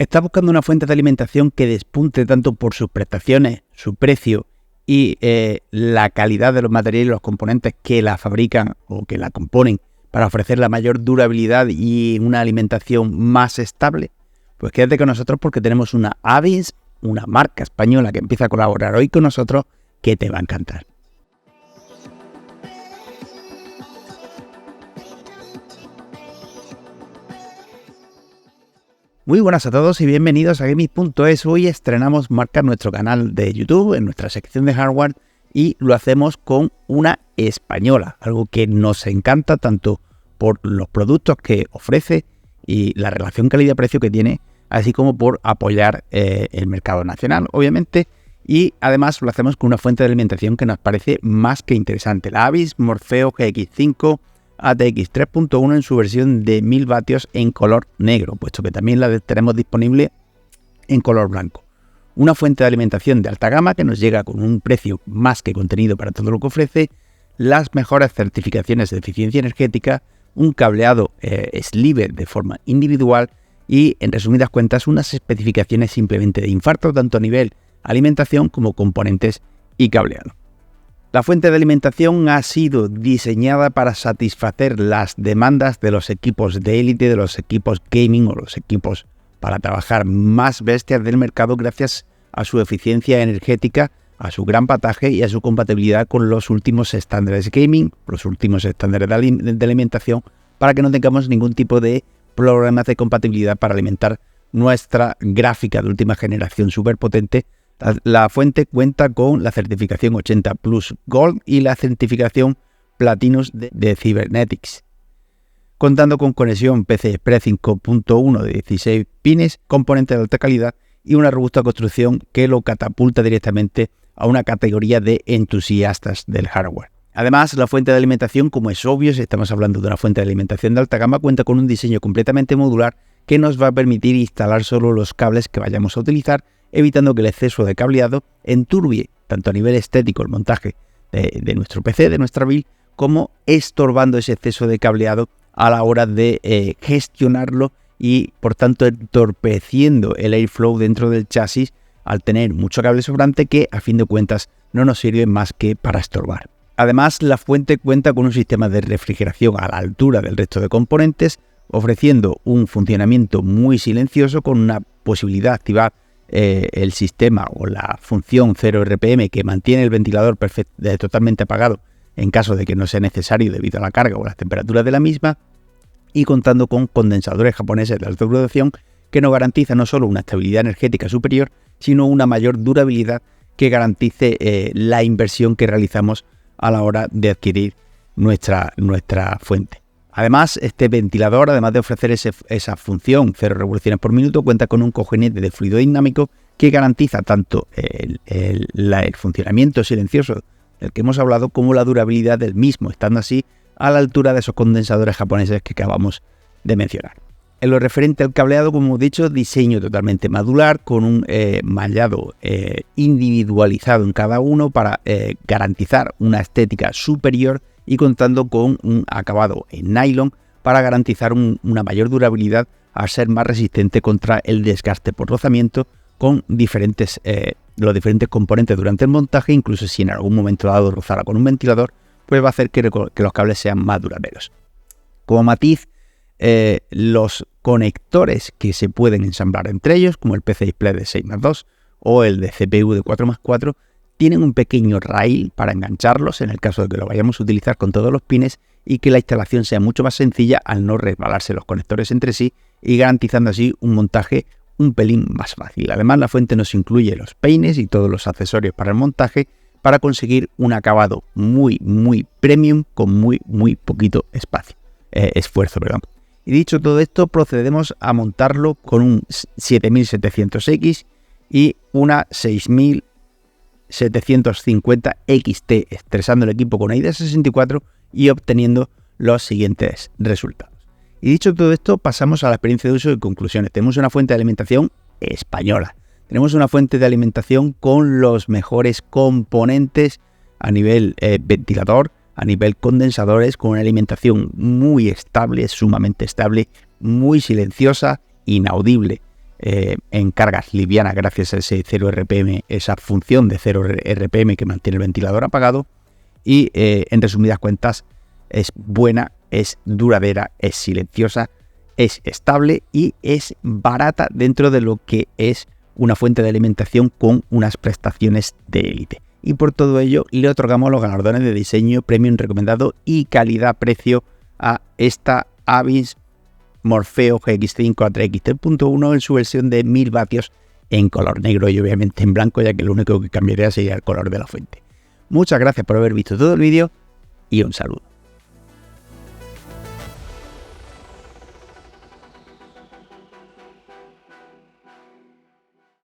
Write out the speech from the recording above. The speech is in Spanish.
¿Estás buscando una fuente de alimentación que despunte tanto por sus prestaciones, su precio y la calidad de los materiales y los componentes que la fabrican o que la componen para ofrecer la mayor durabilidad y una alimentación más estable? Pues quédate con nosotros porque tenemos una Avis, una marca española que empieza a colaborar hoy con nosotros, que te va a encantar. Muy buenas a todos y bienvenidos a Gaming.es. Hoy estrenamos marca en nuestro canal de YouTube, en nuestra sección de hardware, y lo hacemos con una española, algo que nos encanta tanto por los productos que ofrece y la relación calidad-precio que tiene, así como por apoyar el mercado nacional, obviamente, y además lo hacemos con una fuente de alimentación que nos parece más que interesante, la Avis Morpheo GX5 ATX 3.1 en su versión de 1000 vatios en color negro, puesto que también la tenemos disponible en color blanco. Una fuente de alimentación de alta gama que nos llega con un precio más que contenido para todo lo que ofrece, las mejores certificaciones de eficiencia energética, un cableado sliver de forma individual y, en resumidas cuentas, unas especificaciones simplemente de infarto, tanto a nivel alimentación como componentes y cableado. La fuente de alimentación ha sido diseñada para satisfacer las demandas de los equipos de élite, de los equipos gaming o los equipos para trabajar más bestias del mercado gracias a su eficiencia energética, a su gran pataje y a su compatibilidad con los últimos estándares gaming, los últimos estándares de alimentación, para que no tengamos ningún tipo de problemas de compatibilidad para alimentar nuestra gráfica de última generación súper potente. La fuente cuenta con la certificación 80 Plus Gold y la certificación Platinum de Cybernetics, contando con conexión PCI Express 5.1 de 16 pines, componentes de alta calidad y una robusta construcción que lo catapulta directamente a una categoría de entusiastas del hardware. Además, la fuente de alimentación, como es obvio, si estamos hablando de una fuente de alimentación de alta gama, cuenta con un diseño completamente modular que nos va a permitir instalar solo los cables que vayamos a utilizar, evitando que el exceso de cableado enturbie tanto a nivel estético el montaje de nuestro PC, de nuestra build, como estorbando ese exceso de cableado a la hora de gestionarlo y, por tanto, entorpeciendo el airflow dentro del chasis al tener mucho cable sobrante que, a fin de cuentas, no nos sirve más que para estorbar. Además, la fuente cuenta con un sistema de refrigeración a la altura del resto de componentes, ofreciendo un funcionamiento muy silencioso con una posibilidad de activar el sistema o la función 0 RPM que mantiene el ventilador totalmente apagado en caso de que no sea necesario debido a la carga o las temperaturas de la misma, y contando con condensadores japoneses de alta duración que nos garantizan no solo una estabilidad energética superior, sino una mayor durabilidad que garantice la inversión que realizamos a la hora de adquirir nuestra fuente. Además, este ventilador, además de ofrecer esa función 0 revoluciones por minuto, cuenta con un cogenete de fluido dinámico que garantiza tanto el funcionamiento silencioso del que hemos hablado como la durabilidad del mismo, estando así a la altura de esos condensadores japoneses que acabamos de mencionar. En lo referente al cableado, como hemos dicho, diseño totalmente modular con un mallado individualizado en cada uno para garantizar una estética superior y contando con un acabado en nylon para garantizar una mayor durabilidad al ser más resistente contra el desgaste por rozamiento con los diferentes componentes durante el montaje. Incluso si en algún momento dado rozara con un ventilador, pues va a hacer que los cables sean más duraderos. Como matiz, los conectores que se pueden ensamblar entre ellos, como el PCI Express de 6+2 o el de CPU de 4+4, tienen un pequeño rail para engancharlos en el caso de que lo vayamos a utilizar con todos los pines y que la instalación sea mucho más sencilla al no resbalarse los conectores entre sí y garantizando así un montaje un pelín más fácil. Además, la fuente nos incluye los peines y todos los accesorios para el montaje para conseguir un acabado muy premium con muy poquito esfuerzo. Y dicho todo esto, procedemos a montarlo con un 7700X y una 6750 XT, estresando el equipo con AIDA 64 y obteniendo los siguientes resultados. Y dicho todo esto, pasamos a la experiencia de uso y conclusiones. Tenemos una fuente de alimentación española. Tenemos una fuente de alimentación con los mejores componentes a nivel ventilador, a nivel condensadores, con una alimentación muy estable, sumamente estable, muy silenciosa, inaudible. en cargas livianas gracias a ese 0 RPM, esa función de 0 RPM que mantiene el ventilador apagado. Y en resumidas cuentas, es buena, es duradera, es silenciosa, es estable y es barata dentro de lo que es una fuente de alimentación con unas prestaciones de élite. Y por todo ello le otorgamos los galardones de diseño premium recomendado y calidad-precio a esta Avis Morfeo GX5 A3 3.1 en su versión de 1000 vatios en color negro y obviamente en blanco, ya que lo único que cambiaría sería el color de la fuente. Muchas gracias por haber visto todo el vídeo y un saludo.